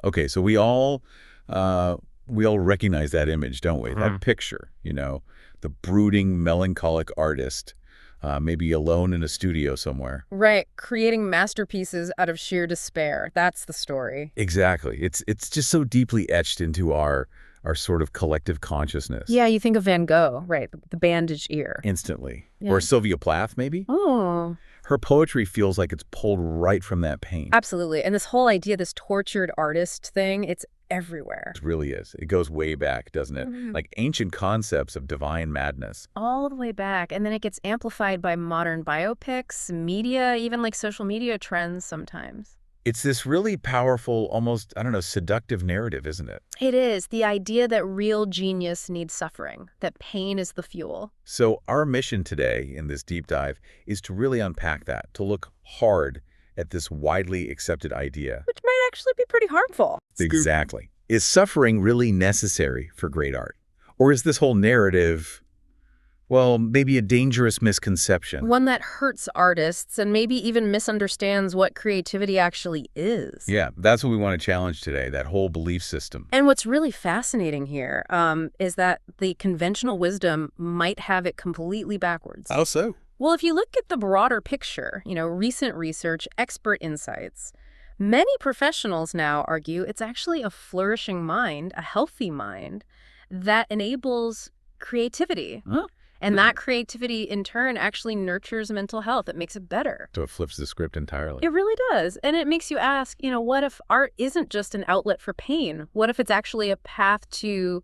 Okay, so we all recognize that image, don't we? That picture, the brooding, melancholic artist, maybe alone in a studio somewhere. Right, creating masterpieces out of sheer despair. That's the story. Exactly. It's just so deeply etched into our sort of collective consciousness. Yeah, you think of Van Gogh, right, the bandaged ear. Instantly. Yeah. Or Sylvia Plath, maybe? Oh, Her poetry feels like it's pulled right from that pain. absolutely. And this whole idea, this tortured artist thing, it's everywhere. It really is. It goes way back, doesn't it? Like ancient concepts of divine madness. All the way back. And then it gets amplified by modern biopics, media, even like social media trends sometimes. It's this really powerful, almost, I don't know, seductive narrative, isn't it? It is. The idea that real genius needs suffering, that pain is the fuel. So our mission today in this deep dive is to really unpack that, to look hard at this widely accepted idea. Which might actually be pretty harmful. Exactly. Is suffering really necessary for great art? Or is this whole narrative, well, maybe a dangerous misconception? One that hurts artists and maybe even misunderstands what creativity actually is. Yeah, that's what we want to challenge today, that whole belief system. And what's really fascinating here is that the conventional wisdom might have it completely backwards. How so? Well, if you look at the broader picture, recent research, expert insights, many professionals now argue it's actually a flourishing mind, a healthy mind, that enables creativity. Huh? And that creativity, in turn, actually nurtures mental health. It makes it better. So it flips the script entirely. It really does. And it makes you ask, what if art isn't just an outlet for pain? What if it's actually a path to,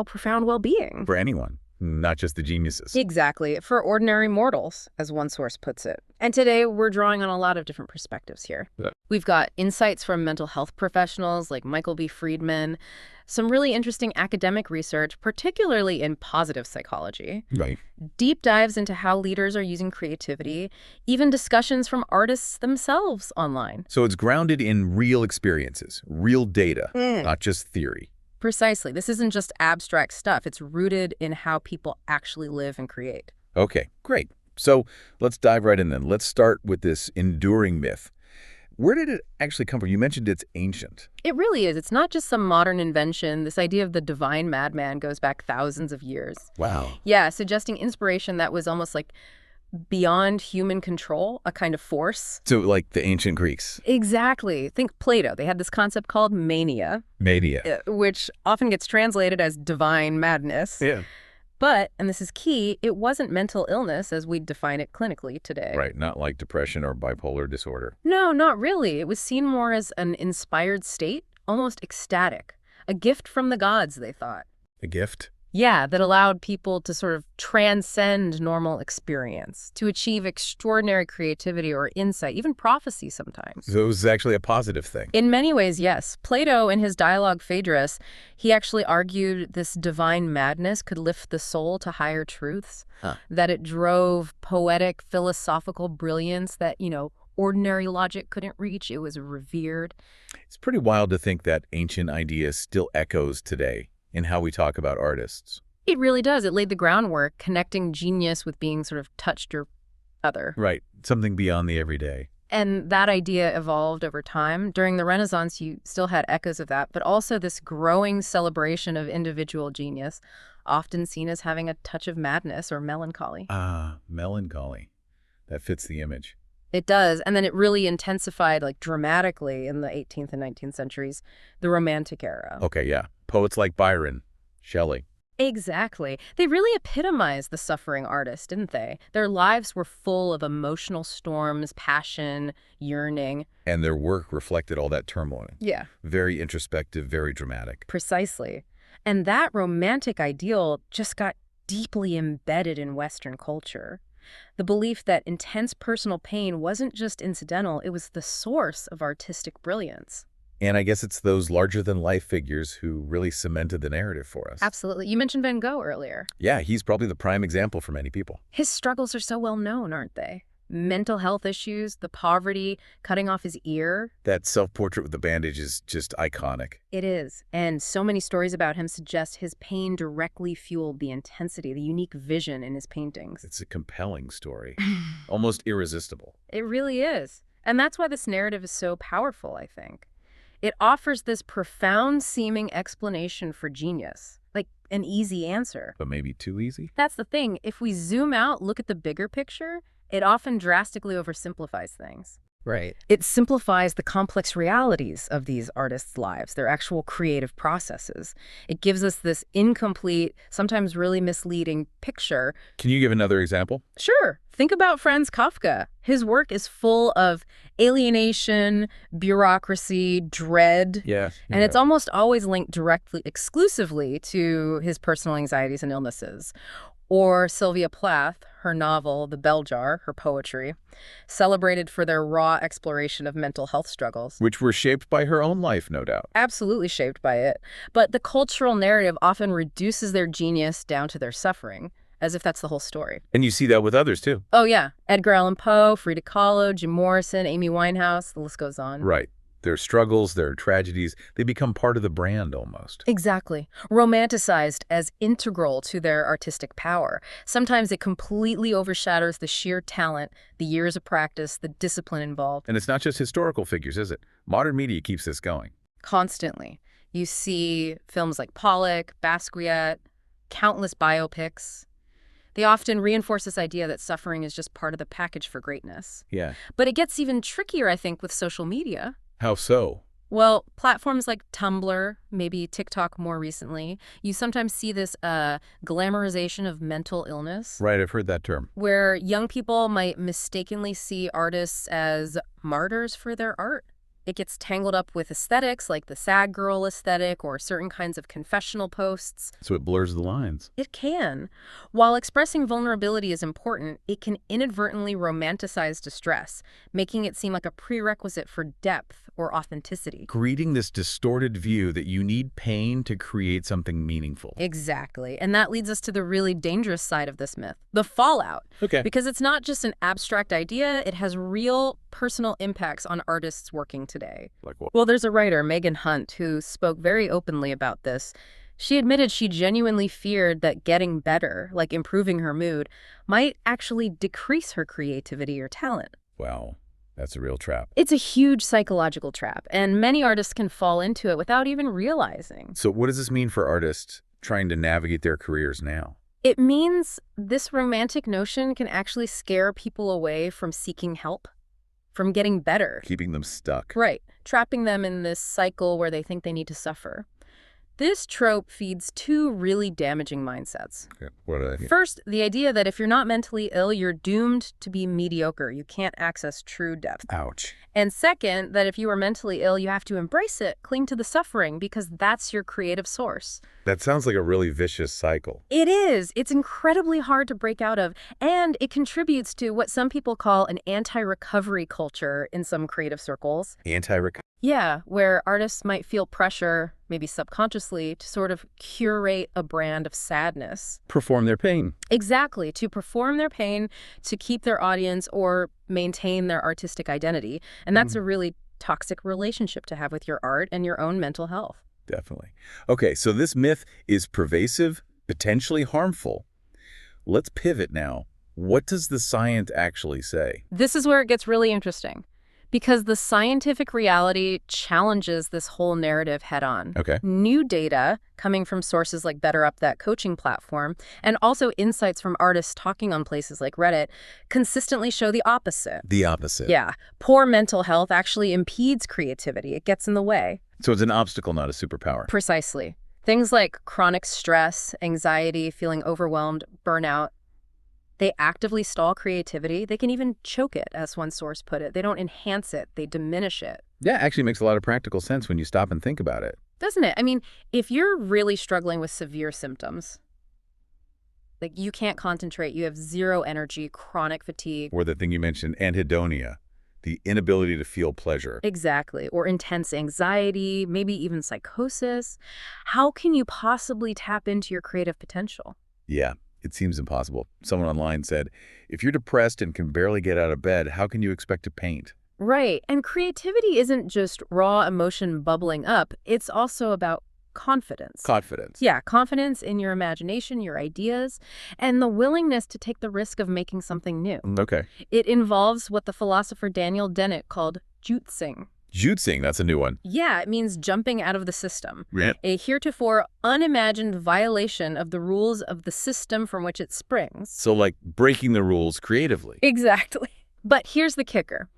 profound well-being? For anyone, not just the geniuses. Exactly. For ordinary mortals, as one source puts it. And today, we're drawing on a lot of different perspectives here. Yeah. We've got insights from mental health professionals like Michael B. Friedman, some really interesting academic research, particularly in positive psychology, Right. deep dives into how leaders are using creativity, even discussions from artists themselves online. So it's grounded in real experiences, real data, not just theory. Precisely. This isn't just abstract stuff. It's rooted in how people actually live and create. Okay, great. So let's dive right in then. Let's start with this enduring myth. Where did it actually come from? You mentioned it's ancient. It really is. It's not just some modern invention. This idea of the divine madman goes back thousands of years. Wow. Yeah, suggesting inspiration that was almost like beyond human control, a kind of force. So like the ancient Greeks. Exactly. Think Plato. They had this concept called mania, Mania. which often gets translated as divine madness. Yeah. But, and this is key, it wasn't mental illness as we define it clinically today. Right, not like depression or bipolar disorder. No, not really. It was seen more as an inspired state, almost ecstatic. A gift from the gods, they thought. A gift? Yeah, that allowed people to sort of transcend normal experience, to achieve extraordinary creativity or insight, even prophecy sometimes. So it was actually a positive thing. In many ways, yes. Plato, in his dialogue Phaedrus, he actually argued this divine madness could lift the soul to higher truths, that it drove poetic, philosophical brilliance that, ordinary logic couldn't reach. It was revered. It's pretty wild to think that ancient idea still echoes today in how we talk about artists. It really does. It laid the groundwork, connecting genius with being sort of touched or other. Right, something beyond the everyday. And that idea evolved over time. During the Renaissance, you still had echoes of that, but also this growing celebration of individual genius, often seen as having a touch of madness or melancholy. Ah, melancholy. That fits the image. It does. And then it really intensified dramatically in the 18th and 19th centuries, the Romantic era. Okay, yeah. Poets like Byron, Shelley. Exactly. They really epitomized the suffering artist, didn't they? Their lives were full of emotional storms, passion, yearning. And their work reflected all that turmoil. Yeah. Very introspective, very dramatic. Precisely. And that romantic ideal just got deeply embedded in Western culture. The belief that intense personal pain wasn't just incidental, it was the source of artistic brilliance. And I guess it's those larger-than-life figures who really cemented the narrative for us. Absolutely. You mentioned Van Gogh earlier. Yeah, he's probably the prime example for many people. His struggles are so well known, aren't they? Mental health issues, the poverty, cutting off his ear. That self-portrait with the bandage is just iconic. It is. And so many stories about him suggest his pain directly fueled the intensity, the unique vision in his paintings. It's a compelling story. Almost irresistible. It really is. And that's why this narrative is so powerful, I think. It offers this profound-seeming explanation for genius, like an easy answer. But maybe too easy? That's the thing. If we zoom out, look at the bigger picture, it often drastically oversimplifies things. Right. It simplifies the complex realities of these artists' lives, their actual creative processes. It gives us this incomplete, sometimes really misleading picture. Can you give another example? Sure. Think about Franz Kafka. His work is full of alienation, bureaucracy, dread. Yeah. And it's almost always linked directly, exclusively to his personal anxieties and illnesses. Or Sylvia Plath, her novel, The Bell Jar, her poetry, celebrated for their raw exploration of mental health struggles. Which were shaped by her own life, no doubt. Absolutely shaped by it. But the cultural narrative often reduces their genius down to their suffering, as if that's the whole story. And you see that with others, too. Oh, yeah. Edgar Allan Poe, Frida Kahlo, Jim Morrison, Amy Winehouse, the list goes on. Right. Their struggles, their tragedies, they become part of the brand almost. Exactly. Romanticized as integral to their artistic power. Sometimes it completely overshadows the sheer talent, the years of practice, the discipline involved. And it's not just historical figures, is it? Modern media keeps this going. Constantly. You see films like Pollock, Basquiat, countless biopics. They often reinforce this idea that suffering is just part of the package for greatness. Yeah. But it gets even trickier, I think, with social media. How so? Well, platforms like Tumblr, maybe TikTok more recently, you sometimes see this glamorization of mental illness. Right, I've heard that term. Where young people might mistakenly see artists as martyrs for their art. It gets tangled up with aesthetics like the sad girl aesthetic or certain kinds of confessional posts. So it blurs the lines. It can. While expressing vulnerability is important, it can inadvertently romanticize distress, making it seem like a prerequisite for depth or authenticity. Creating this distorted view that you need pain to create something meaningful. Exactly. And that leads us to the really dangerous side of this myth, the fallout. Okay. Because it's not just an abstract idea, it has real personal impacts on artists working today. Like what? Well, there's a writer, Megan Hunt, who spoke very openly about this. She admitted she genuinely feared that getting better, like improving her mood, might actually decrease her creativity or talent. Wow, that's a real trap. It's a huge psychological trap, and many artists can fall into it without even realizing. So what does this mean for artists trying to navigate their careers now? It means this romantic notion can actually scare people away from seeking help, from getting better. Keeping them stuck. Right, trapping them in this cycle where they think they need to suffer. This trope feeds two really damaging mindsets. Okay. What are they? First, the idea that if you're not mentally ill, you're doomed to be mediocre. You can't access true depth. Ouch. And second, that if you are mentally ill, you have to embrace it, cling to the suffering, because that's your creative source. That sounds like a really vicious cycle. It is. It's incredibly hard to break out of, and it contributes to what some people call an anti-recovery culture in some creative circles. Anti-recovery? Yeah, where artists might feel pressure, maybe subconsciously, to sort of curate a brand of sadness. Perform their pain. Exactly, to perform their pain, to keep their audience, or maintain their artistic identity. And that's a really toxic relationship to have with your art and your own mental health. Definitely. Okay, so this myth is pervasive, potentially harmful. Let's pivot now. What does the science actually say? This is where it gets really interesting, because the scientific reality challenges this whole narrative head-on. Okay. New data coming from sources like Better Up, that coaching platform, and also insights from artists talking on places like Reddit, consistently show the opposite. The opposite. Yeah. Poor mental health actually impedes creativity. It gets in the way. So it's an obstacle, not a superpower. Precisely. Things like chronic stress, anxiety, feeling overwhelmed, burnout, they actively stall creativity. They can even choke it, as one source put it. They don't enhance it. They diminish it. Yeah, actually makes a lot of practical sense when you stop and think about it. Doesn't it? I mean, if you're really struggling with severe symptoms, like you can't concentrate, you have zero energy, chronic fatigue. Or the thing you mentioned, anhedonia, the inability to feel pleasure. Exactly. Or intense anxiety, maybe even psychosis. How can you possibly tap into your creative potential? Yeah, it seems impossible. Someone online said, if you're depressed and can barely get out of bed, how can you expect to paint? Right. And creativity isn't just raw emotion bubbling up. It's also about confidence. Confidence. Yeah, confidence in your imagination, your ideas, and the willingness to take the risk of making something new. Okay. It involves what the philosopher Daniel Dennett called jutzing. Juicing, that's a new one. Yeah, it means jumping out of the system. Yeah. A heretofore unimagined violation of the rules of the system from which it springs. So like breaking the rules creatively. Exactly. But here's the kicker.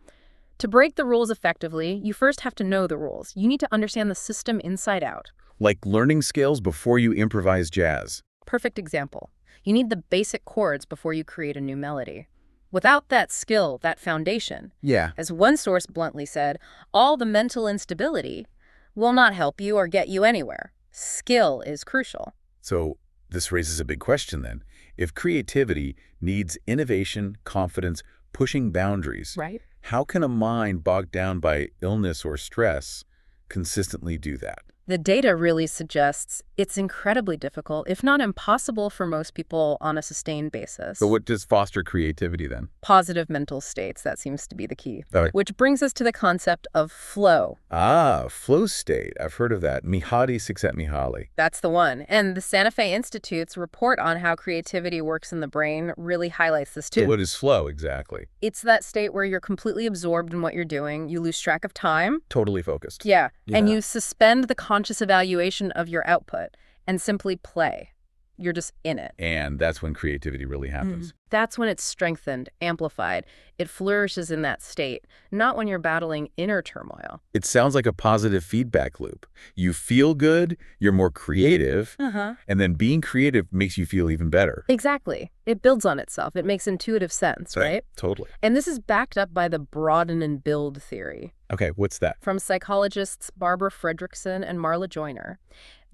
To break the rules effectively, you first have to know the rules. You need to understand the system inside out. Like learning scales before you improvise jazz. Perfect example. You need the basic chords before you create a new melody. Without that skill, that foundation, Yeah. as one source bluntly said, all the mental instability will not help you or get you anywhere. Skill is crucial. So this raises a big question then. If creativity needs innovation, confidence, pushing boundaries, Right? how can a mind bogged down by illness or stress consistently do that? The data really suggests it's incredibly difficult, if not impossible, for most people on a sustained basis. So what does foster creativity then? Positive mental states, that seems to be the key. All right. Which brings us to the concept of flow. Ah, flow state. I've heard of that. Mihaly Csikszentmihalyi. That's the one. And the Santa Fe Institute's report on how creativity works in the brain really highlights this too. So what is flow exactly? It's that state where you're completely absorbed in what you're doing, you lose track of time. Totally focused. Yeah. And Yeah. you suspend the conscious evaluation of your output and simply play. You're just in it. And that's when creativity really happens. That's when it's strengthened, amplified. It flourishes in that state, not when you're battling inner turmoil. It sounds like a positive feedback loop. You feel good, you're more creative, and then being creative makes you feel even better. Exactly. It builds on itself. It makes intuitive sense, right? Totally. And this is backed up by the broaden and build theory Okay, what's that? from psychologists Barbara Fredrickson and Marla Joyner.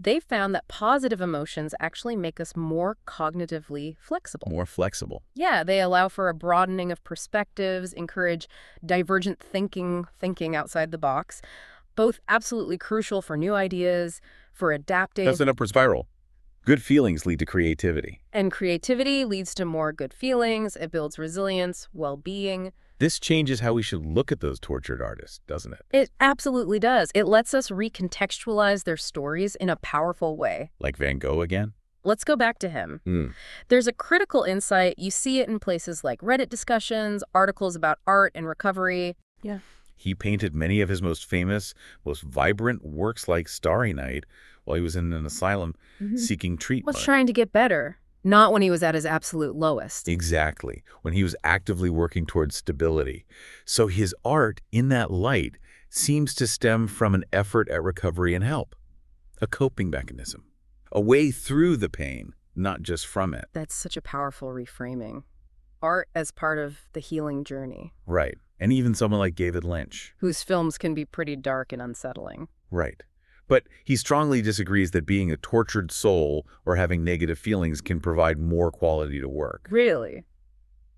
They found that positive emotions actually make us more cognitively flexible. More flexible. Yeah, they allow for a broadening of perspectives, encourage divergent thinking outside the box, both absolutely crucial for new ideas, for adapting. That's an upward spiral. Good feelings lead to creativity. And creativity leads to more good feelings. It builds resilience, well-being. This changes how we should look at those tortured artists, doesn't it? It absolutely does. It lets us recontextualize their stories in a powerful way. Like Van Gogh again? Let's go back to him. There's a critical insight. You see it in places like Reddit discussions, articles about art and recovery. Yeah. He painted many of his most famous, most vibrant works like Starry Night while he was in an asylum seeking treatment. Was trying to get better, not when he was at his absolute lowest. Exactly, when he was actively working towards stability. So his art, in that light, seems to stem from an effort at recovery and help, a coping mechanism, a way through the pain, not just from it. That's such a powerful reframing. Art as part of the healing journey. Right, and even someone like David Lynch. Whose films can be pretty dark and unsettling. Right. But he strongly disagrees that being a tortured soul or having negative feelings can provide more quality to work. Really?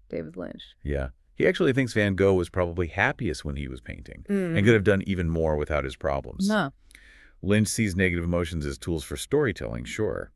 David Lynch. Yeah. He actually thinks Van Gogh was probably happiest when he was painting and could have done even more without his problems. No. Lynch sees negative emotions as tools for storytelling, sure.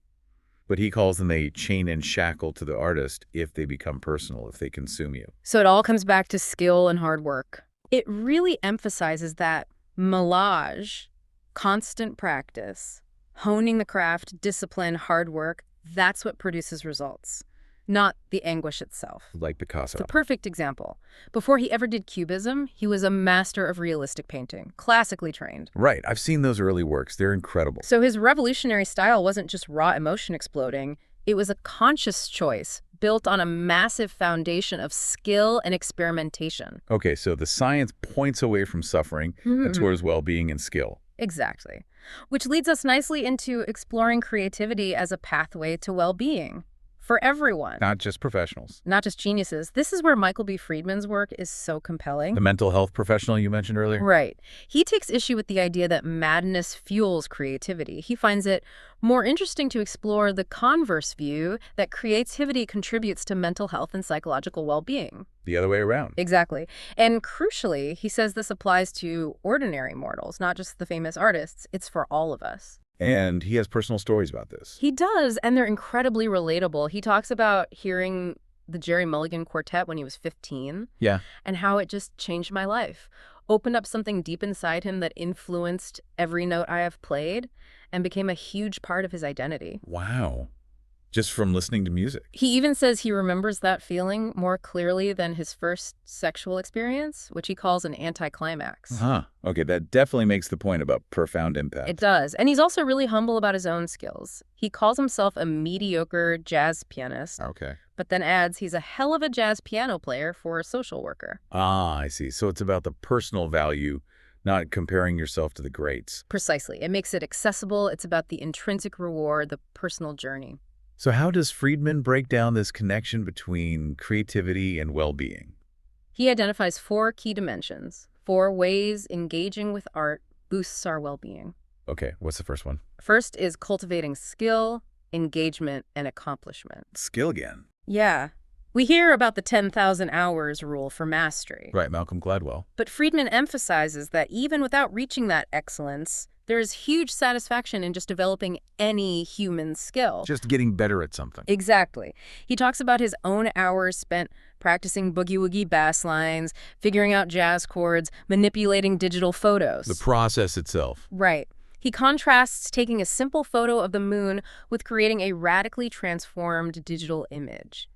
But he calls them a chain and shackle to the artist if they become personal, if they consume you. So it all comes back to skill and hard work. It really emphasizes that melange, constant practice, honing the craft, discipline, hard work, that's what produces results, not the anguish itself. Like Picasso. It's a perfect example. Before he ever did Cubism, he was a master of realistic painting, classically trained. Right. I've seen those early works. They're incredible. So his revolutionary style wasn't just raw emotion exploding. It was a conscious choice built on a massive foundation of skill and experimentation. Okay, so the science points away from suffering and towards well-being and skill. Exactly. Which leads us nicely into exploring creativity as a pathway to well-being for everyone. Not just professionals. Not just geniuses. This is where Michael B. Friedman's work is so compelling. The mental health professional you mentioned earlier? Right. He takes issue with the idea that madness fuels creativity. He finds it more interesting to explore the converse view that creativity contributes to mental health and psychological well-being. The other way around. Exactly. And crucially, he says this applies to ordinary mortals, not just the famous artists. It's for all of us. And he has personal stories about this. He does, and they're incredibly relatable. He talks about hearing the Jerry Mulligan Quartet when he was 15. Yeah. And how it just changed my life. Opened up something deep inside him that influenced every note I have played and became a huge part of his identity. Wow. just from listening to music. He even says he remembers that feeling more clearly than his first sexual experience, which he calls an anticlimax. Okay, that definitely makes the point about profound impact. It does. And he's also really humble about his own skills. He calls himself a mediocre jazz pianist. Okay. But then adds he's a hell of a jazz piano player for a social worker. I see. So it's about the personal value, not comparing yourself to the greats. Precisely. It makes it accessible. It's about the intrinsic reward, the personal journey. So how does Friedman break down this connection between creativity and well-being? He identifies 4 key dimensions, 4 ways engaging with art boosts our well-being. Okay, what's the first one? First is cultivating skill, engagement, and accomplishment. Skill again. Yeah. We hear about the 10,000 hours rule for mastery. Right, Malcolm Gladwell. But Friedman emphasizes that even without reaching that excellence, there is huge satisfaction in just developing any human skill. Just getting better at something. Exactly. He talks about his own hours spent practicing boogie-woogie bass lines, figuring out jazz chords, manipulating digital photos. The process itself. Right. He contrasts taking a simple photo of the moon with creating a radically transformed digital image.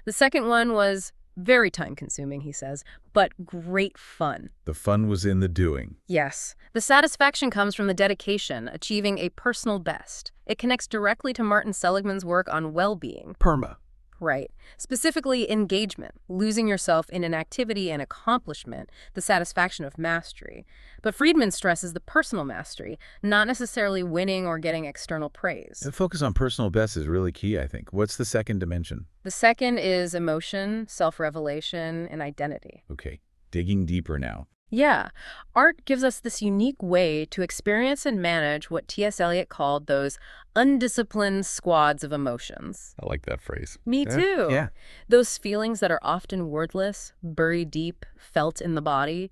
The second one was very time-consuming, he says, but great fun. The fun was in the doing. Yes. The satisfaction comes from the dedication, achieving a personal best. It connects directly to Martin Seligman's work on well-being. PERMA. Right. Specifically, engagement, losing yourself in an activity and accomplishment, the satisfaction of mastery. But Friedman stresses the personal mastery, not necessarily winning or getting external praise. The focus on personal best is really key, I think. What's the second dimension? The second is emotion, self-revelation, and identity. Okay, digging deeper now. Yeah. Art gives us this unique way to experience and manage what T.S. Eliot called those undisciplined squads of emotions. I like that phrase. Me too. Yeah. Those feelings that are often wordless, buried deep, felt in the body.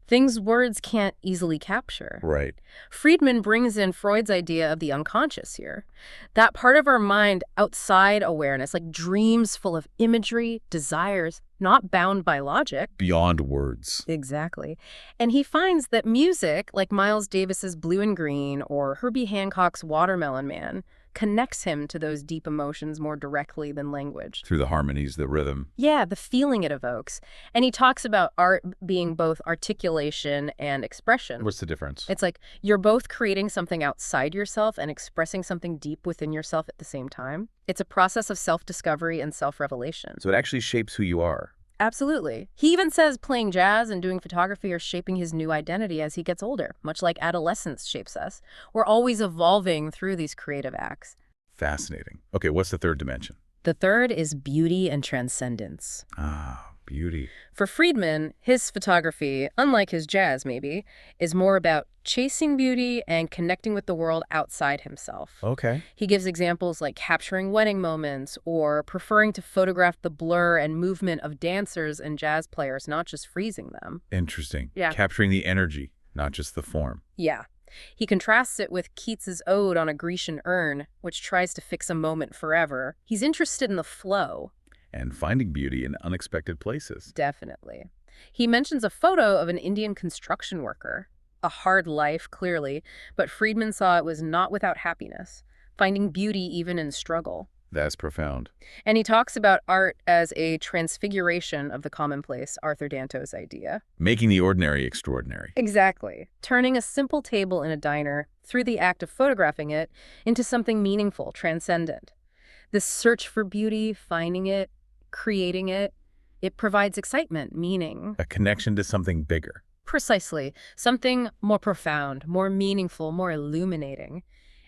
Things words can't easily capture. Right. Friedman brings in Freud's idea of the unconscious here. That part of our mind outside awareness, like dreams full of imagery, desires, not bound by logic. Beyond words. Exactly. And he finds that music, like Miles Davis's Blue and Green or Herbie Hancock's Watermelon Man, connects him to those deep emotions more directly than language. Through the harmonies, the rhythm. Yeah, the feeling it evokes. And he talks about art being both articulation and expression. What's the difference? It's like you're both creating something outside yourself and expressing something deep within yourself at the same time. It's a process of self-discovery and self-revelation. So it actually shapes who you are. Absolutely. He even says playing jazz and doing photography are shaping his new identity as he gets older, much like adolescence shapes us. We're always evolving through these creative acts. Fascinating. Okay, what's the third dimension? The third is beauty and transcendence. Beauty. For Friedman, his photography, unlike his jazz maybe, is more about chasing beauty and connecting with the world outside himself. Okay. He gives examples like capturing wedding moments or preferring to photograph the blur and movement of dancers and jazz players, not just freezing them. Interesting. Yeah. Capturing the energy, not just the form. Yeah. He contrasts it with Keats's ode on a Grecian urn, which tries to fix a moment forever. He's interested in the flow. And finding beauty in unexpected places. Definitely. He mentions a photo of an Indian construction worker. A hard life, clearly, but Friedman saw it was not without happiness, finding beauty even in struggle. That's profound. And he talks about art as a transfiguration of the commonplace, Arthur Danto's idea. Making the ordinary extraordinary. Exactly. Turning a simple table in a diner, through the act of photographing it, into something meaningful, transcendent. This search for beauty, finding it, creating it, it provides excitement, meaning. A connection to something bigger. Precisely. Something more profound, more meaningful, more illuminating.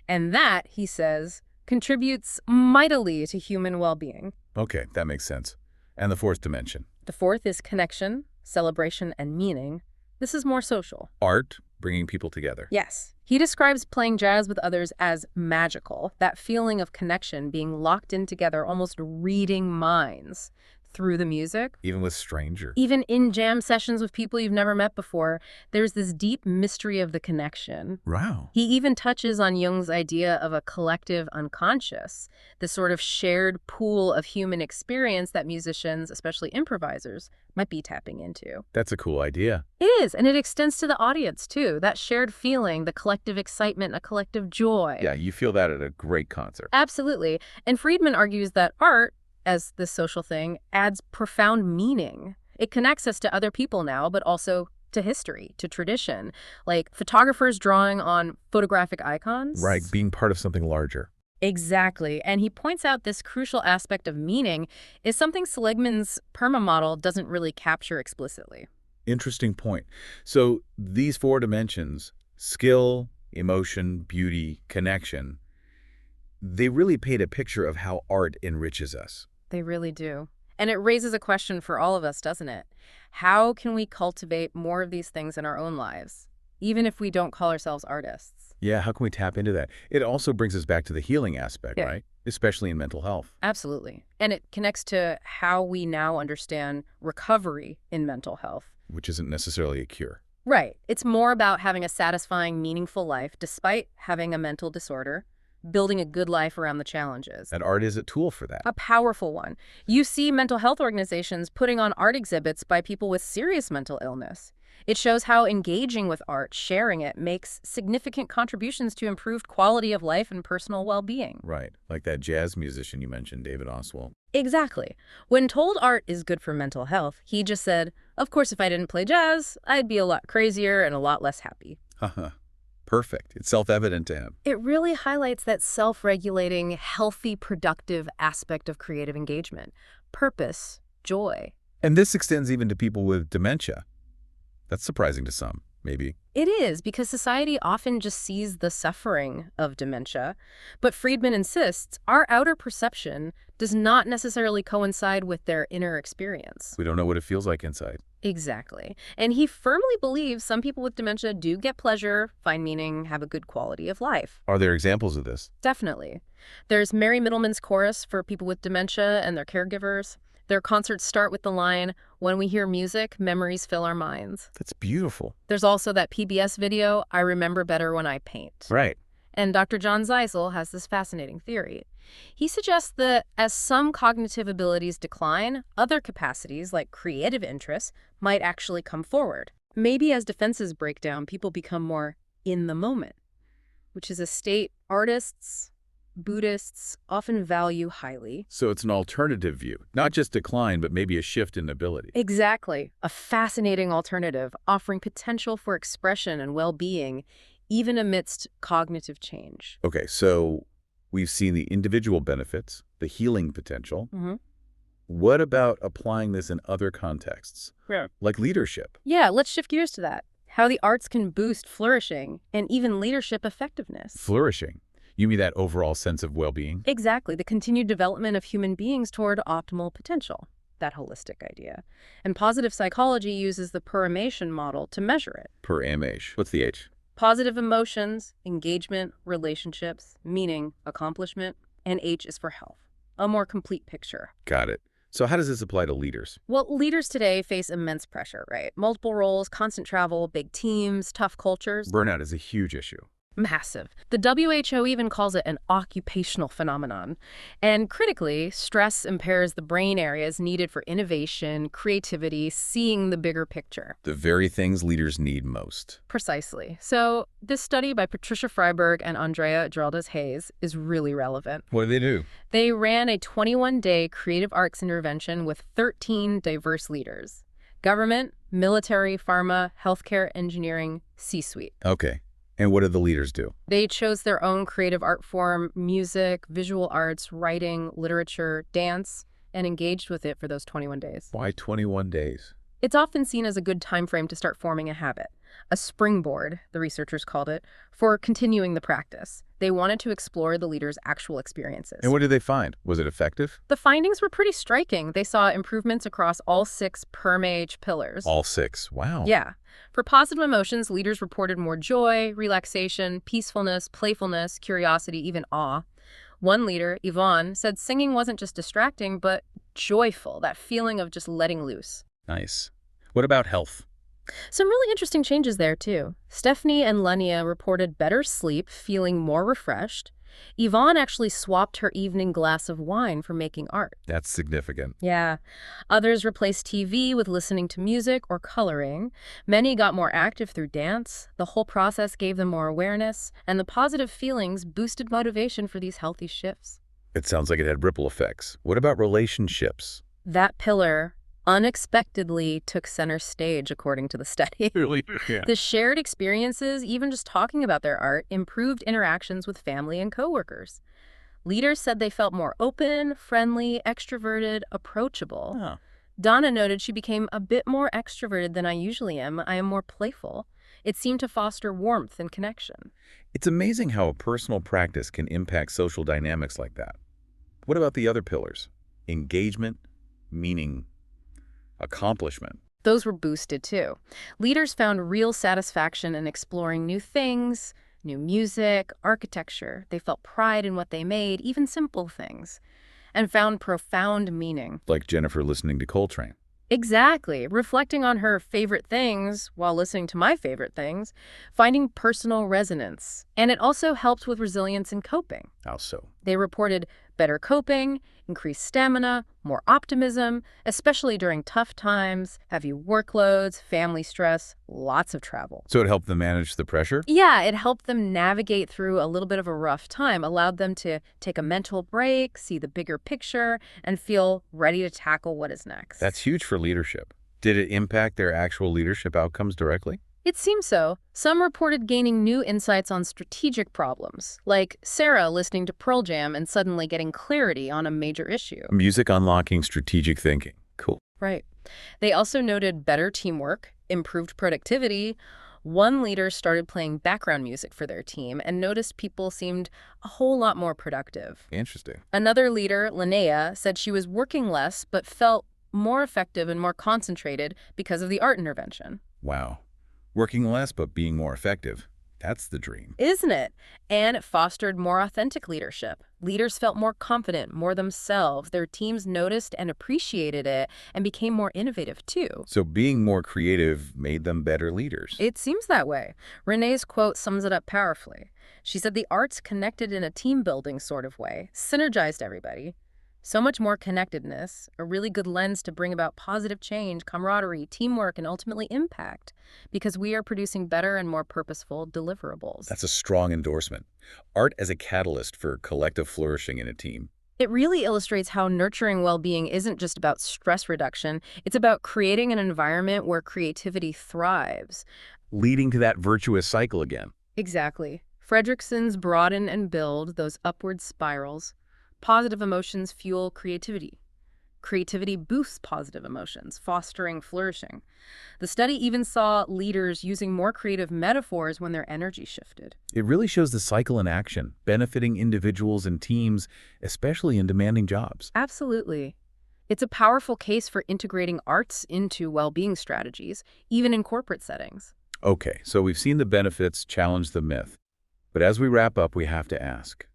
And that, he says, contributes mightily to human well-being. Okay, that makes sense. And the fourth dimension? The fourth is connection, celebration, and meaning. This is more social. Art, bringing people together. Yes. He describes playing jazz with others as magical, that feeling of connection, being locked in together, almost reading minds. through the music. Even with stranger. Even in jam sessions with people you've never met before, there's this deep mystery of the connection. Wow. He even touches on Jung's idea of a collective unconscious, this sort of shared pool of human experience that musicians, especially improvisers, might be tapping into. That's a cool idea. It is, and it extends to the audience, too. That shared feeling, the collective excitement, a collective joy. Yeah, you feel that at a great concert. Absolutely. And Friedman argues that art, as this social thing, adds profound meaning. It connects us to other people now, but also to history, to tradition, like photographers drawing on photographic icons. Right, being part of something larger. Exactly. And he points out this crucial aspect of meaning is something Seligman's PERMA model doesn't really capture explicitly. Interesting point. So these 4 dimensions, skill, emotion, beauty, connection, they really paint a picture of how art enriches us. They really do. And it raises a question for all of us, doesn't it? How can we cultivate more of these things in our own lives, even if we don't call ourselves artists? Yeah, how can we tap into that? It also brings us back to the healing aspect, Yeah. right? Especially in mental health. Absolutely. And it connects to how we now understand recovery in mental health. Which isn't necessarily a cure. Right. It's more about having a satisfying, meaningful life despite having a mental disorder, building a good life around the challenges. And art is a tool for that. A powerful one. You see mental health organizations putting on art exhibits by people with serious mental illness. It shows how engaging with art, sharing it, makes significant contributions to improved quality of life and personal well-being. Right, like that jazz musician you mentioned, David Oswald. Exactly. When told art is good for mental health, he just said, of course, if I didn't play jazz, I'd be a lot crazier and a lot less happy. Haha. Perfect. It's self-evident to him. It really highlights that self-regulating, healthy, productive aspect of creative engagement. Purpose, joy. And this extends even to people with dementia. That's surprising to some, maybe. It is, because society often just sees the suffering of dementia. But Friedman insists our outer perception does not necessarily coincide with their inner experience. We don't know what it feels like inside. Exactly. And he firmly believes some people with dementia do get pleasure, find meaning, have a good quality of life. Are there examples of this? Definitely. There's Mary Middleman's chorus for people with dementia and their caregivers. Their concerts start with the line, "When we hear music, memories fill our minds." That's beautiful. There's also that PBS video, "I remember better when I paint." Right. And Dr. John Zeisel has this fascinating theory. He suggests that as some cognitive abilities decline, other capacities, like creative interests, might actually come forward. Maybe as defenses break down, people become more in the moment, which is a state artists, Buddhists often value highly. So it's an alternative view, not just decline, but maybe a shift in ability. Exactly. A fascinating alternative, offering potential for expression and well-being, even amidst cognitive change. Okay, so we've seen the individual benefits, the healing potential. What about applying this in other contexts, like leadership? Yeah, let's shift gears to that. How the arts can boost flourishing and even leadership effectiveness. Flourishing. You mean that overall sense of well-being? Exactly, the continued development of human beings toward optimal potential, that holistic idea. And positive psychology uses the per-imation model to measure it. Per-image. What's the H? Positive emotions, engagement, relationships, meaning, accomplishment, and H is for health. A more complete picture. Got it. So how does this apply to leaders? Well, leaders today face immense pressure, right? Multiple roles, constant travel, big teams, tough cultures. Burnout is a huge issue. Massive. The WHO even calls it an occupational phenomenon. And critically, stress impairs the brain areas needed for innovation, creativity, seeing the bigger picture. The very things leaders need most. Precisely. So this study by Patricia Freiberg and Andrea Geraldes Hayes is really relevant. What do they do? They ran a 21-day creative arts intervention with 13 diverse leaders. Government, military, pharma, healthcare, engineering, C-suite. Okay. And what did the leaders do? They chose their own creative art form, music, visual arts, writing, literature, dance, and engaged with it for those 21 days. Why 21 days? It's often seen as a good time frame to start forming a habit, a springboard, the researchers called it, for continuing the practice. They wanted to explore the leaders' actual experiences. And what did they find? Was it effective? The findings were pretty striking. They saw improvements across all 6 PERMAGE pillars. All 6. Wow. Yeah. For positive emotions, leaders reported more joy, relaxation, peacefulness, playfulness, curiosity, even awe. One leader, Yvonne, said singing wasn't just distracting, but joyful, that feeling of just letting loose. Nice. What about health? Some really interesting changes there, too. Stephanie and Lenia reported better sleep, feeling more refreshed. Yvonne actually swapped her evening glass of wine for making art. That's significant. Yeah. Others replaced TV with listening to music or coloring. Many got more active through dance. The whole process gave them more awareness, and the positive feelings boosted motivation for these healthy shifts. It sounds like it had ripple effects. What about relationships? That pillar unexpectedly took center stage, according to the study. Really? Yeah. The shared experiences, even just talking about their art, improved interactions with family and coworkers. Leaders said they felt more open, friendly, extroverted, approachable. Oh. Donna noted she became a bit more extroverted than I usually am. I am more playful. It seemed to foster warmth and connection. It's amazing how a personal practice can impact social dynamics like that. What about the other pillars? Engagement, meaning, accomplishment. Those were boosted too. Leaders found real satisfaction in exploring new things, new music, architecture. They felt pride in what they made, even simple things, and found profound meaning. Like Jennifer listening to Coltrane. Exactly. Reflecting on her favorite things while listening to my favorite things, finding personal resonance. And it also helped with resilience and coping. How so? They reported better coping, increased stamina, more optimism, especially during tough times, heavy workloads, family stress, lots of travel. So it helped them manage the pressure? Yeah, it helped them navigate through a little bit of a rough time, allowed them to take a mental break, see the bigger picture, and feel ready to tackle what is next. That's huge for leadership. Did it impact their actual leadership outcomes directly? It seems so. Some reported gaining new insights on strategic problems, like Sarah listening to Pearl Jam and suddenly getting clarity on a major issue. Music unlocking strategic thinking. Cool. Right. They also noted better teamwork, improved productivity. One leader started playing background music for their team and noticed people seemed a whole lot more productive. Interesting. Another leader, Linnea, said she was working less but felt more effective and more concentrated because of the art intervention. Wow. Working less but being more effective. That's the dream. Isn't it? And it fostered more authentic leadership. Leaders felt more confident, more themselves. Their teams noticed and appreciated it and became more innovative, too. So being more creative made them better leaders. It seems that way. Renee's quote sums it up powerfully. She said the arts connected in a team-building sort of way, synergized everybody. So much more connectedness, a really good lens to bring about positive change, camaraderie, teamwork, and ultimately impact, because we are producing better and more purposeful deliverables. That's a strong endorsement. Art as a catalyst for collective flourishing in a team. It really illustrates how nurturing well-being isn't just about stress reduction. It's about creating an environment where creativity thrives. Leading to that virtuous cycle again. Exactly. Fredrickson's broaden and build, those upward spirals. Positive emotions fuel creativity. Creativity boosts positive emotions, fostering flourishing. The study even saw leaders using more creative metaphors when their energy shifted. It really shows the cycle in action, benefiting individuals and teams, especially in demanding jobs. Absolutely. It's a powerful case for integrating arts into well-being strategies, even in corporate settings. Okay, so we've seen the benefits, challenge the myth. But as we wrap up, we have to ask,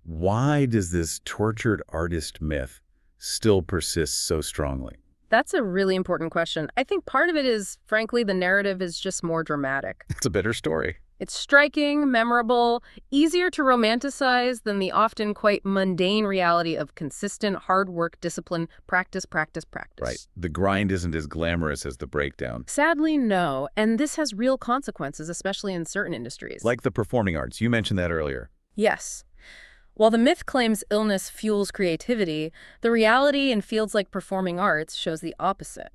why does this tortured artist myth still persist so strongly? That's a really important question. I think part of it is, frankly, the narrative is just more dramatic. It's a bitter story. It's striking, memorable, easier to romanticize than the often quite mundane reality of consistent hard work, discipline, practice, practice, practice. Right. The grind isn't as glamorous as the breakdown. Sadly, no. And this has real consequences, especially in certain industries. Like the performing arts. You mentioned that earlier. Yes. While the myth claims illness fuels creativity, the reality in fields like performing arts shows the opposite.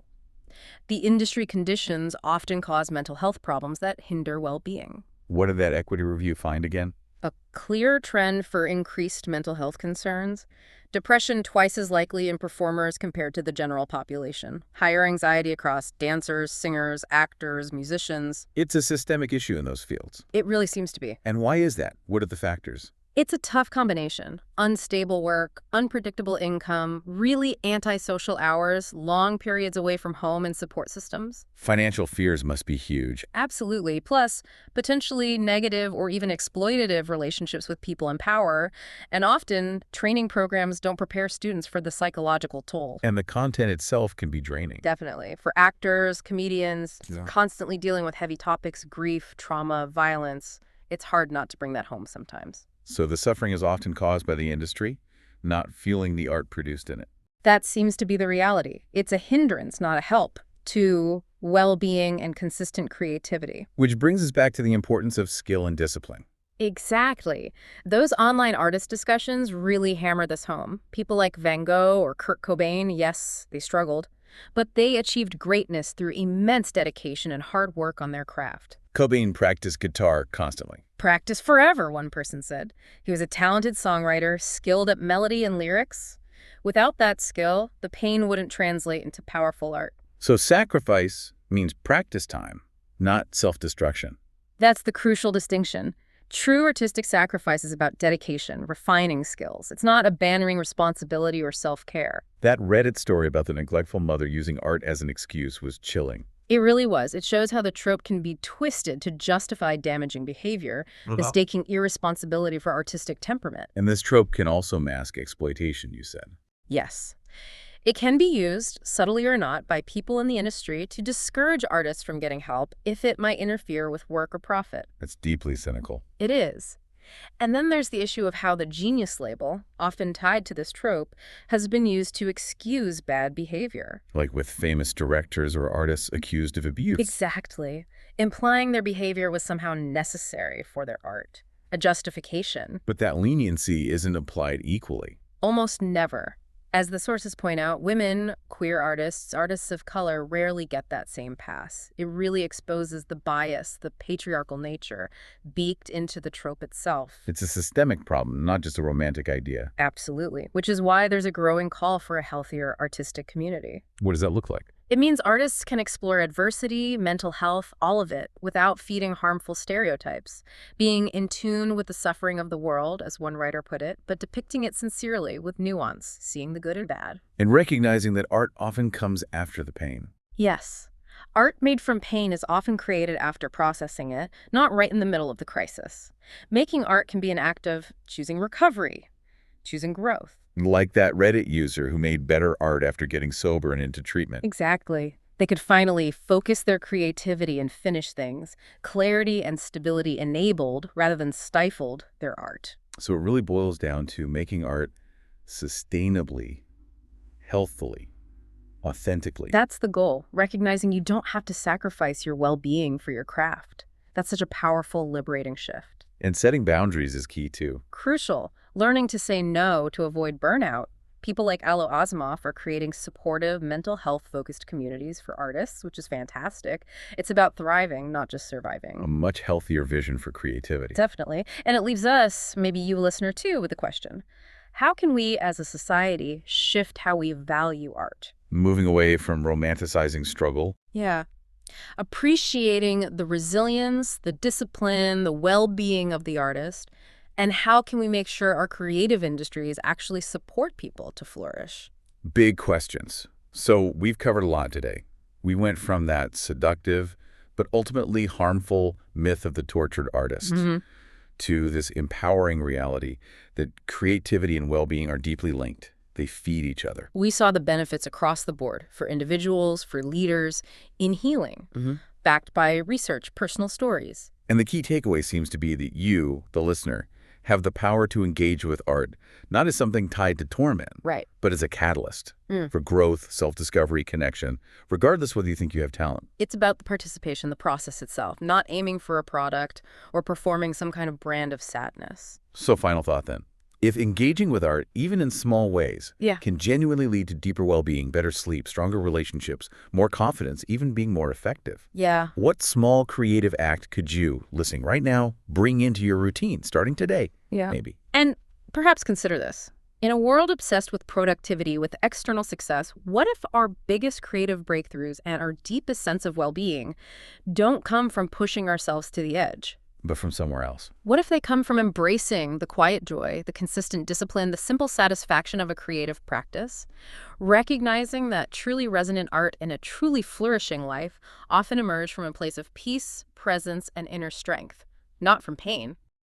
The industry conditions often cause mental health problems that hinder well-being. What did that equity review find again? A clear trend for increased mental health concerns. Depression twice as likely in performers compared to the general population. Higher anxiety across dancers, singers, actors, musicians. It's a systemic issue in those fields. It really seems to be. And why is that? What are the factors? It's a tough combination. Unstable work, unpredictable income, really antisocial hours, long periods away from home and support systems. Financial fears must be huge. Absolutely. Plus, potentially negative or even exploitative relationships with people in power. And often, training programs don't prepare students for the psychological toll. And the content itself can be draining. Definitely. For actors, comedians, Yeah. constantly dealing with heavy topics, grief, trauma, violence, it's hard not to bring that home sometimes. So the suffering is often caused by the industry, not feeling the art produced in it. That seems to be the reality. It's a hindrance, not a help, to well-being and consistent creativity. Which brings us back to the importance of skill and discipline. Exactly. Those online artist discussions really hammer this home. People like Van Gogh or Kurt Cobain, yes, they struggled, but they achieved greatness through immense dedication and hard work on their craft. Cobain practiced guitar constantly. Practice forever, one person said. He was a talented songwriter, skilled at melody and lyrics. Without that skill, the pain wouldn't translate into powerful art. So sacrifice means practice time, not self-destruction. That's the crucial distinction. True artistic sacrifice is about dedication, refining skills. It's not abandoning responsibility or self-care. That Reddit story about the neglectful mother using art as an excuse was chilling. It really was. It shows how the trope can be twisted to justify damaging behavior, mistaking irresponsibility for artistic temperament. And this trope can also mask exploitation, you said. Yes. It can be used, subtly or not, by people in the industry to discourage artists from getting help if it might interfere with work or profit. That's deeply cynical. It is. And then there's the issue of how the genius label, often tied to this trope, has been used to excuse bad behavior. Like with famous directors or artists accused of abuse. Exactly. Implying their behavior was somehow necessary for their art. A justification. But that leniency isn't applied equally. Almost never. As the sources point out, women, queer artists, artists of color rarely get that same pass. It really exposes the bias, the patriarchal nature, baked into the trope itself. It's a systemic problem, not just a romantic idea. Absolutely. Which is why there's a growing call for a healthier artistic community. What does that look like? It means artists can explore adversity, mental health, all of it, without feeding harmful stereotypes. Being in tune with the suffering of the world, as one writer put it, but depicting it sincerely with nuance, seeing the good and bad. And recognizing that art often comes after the pain. Yes. Art made from pain is often created after processing it, not right in the middle of the crisis. Making art can be an act of choosing recovery, choosing growth. Like that Reddit user who made better art after getting sober and into treatment. Exactly. They could finally focus their creativity and finish things. Clarity and stability enabled, rather than stifled, their art. So it really boils down to making art sustainably, healthfully, authentically. That's the goal, recognizing you don't have to sacrifice your well-being for your craft. That's such a powerful, liberating shift. And setting boundaries is key too. Crucial. Learning to say no to avoid burnout. People like Alo Asimov are creating supportive, mental health-focused communities for artists, which is fantastic. It's about thriving, not just surviving. A much healthier vision for creativity. Definitely. And it leaves us, maybe you listener too, with a question. How can we as a society shift how we value art? Moving away from romanticizing struggle. Yeah. Appreciating the resilience, the discipline, the well-being of the artist. And how can we make sure our creative industries actually support people to flourish? Big questions. So we've covered a lot today. We went from that seductive but ultimately harmful myth of the tortured artist to this empowering reality that creativity and well-being are deeply linked. They feed each other. We saw the benefits across the board for individuals, for leaders, in healing, backed by research, personal stories. And the key takeaway seems to be that you, the listener, have the power to engage with art, not as something tied to torment, Right. but as a catalyst for growth, self-discovery, connection, regardless whether you think you have talent. It's about the participation, the process itself, not aiming for a product or performing some kind of brand of sadness. So final thought then. If engaging with art, even in small ways, can genuinely lead to deeper well-being, better sleep, stronger relationships, more confidence, even being more effective, Yeah. what small creative act could you, listening right now, bring into your routine, starting today, maybe? And perhaps consider this. In a world obsessed with productivity, with external success, what if our biggest creative breakthroughs and our deepest sense of well-being don't come from pushing ourselves to the edge, but from somewhere else. What if they come from embracing the quiet joy, the consistent discipline, the simple satisfaction of a creative practice? Recognizing that truly resonant art and a truly flourishing life often emerge from a place of peace, presence, and inner strength, not from pain.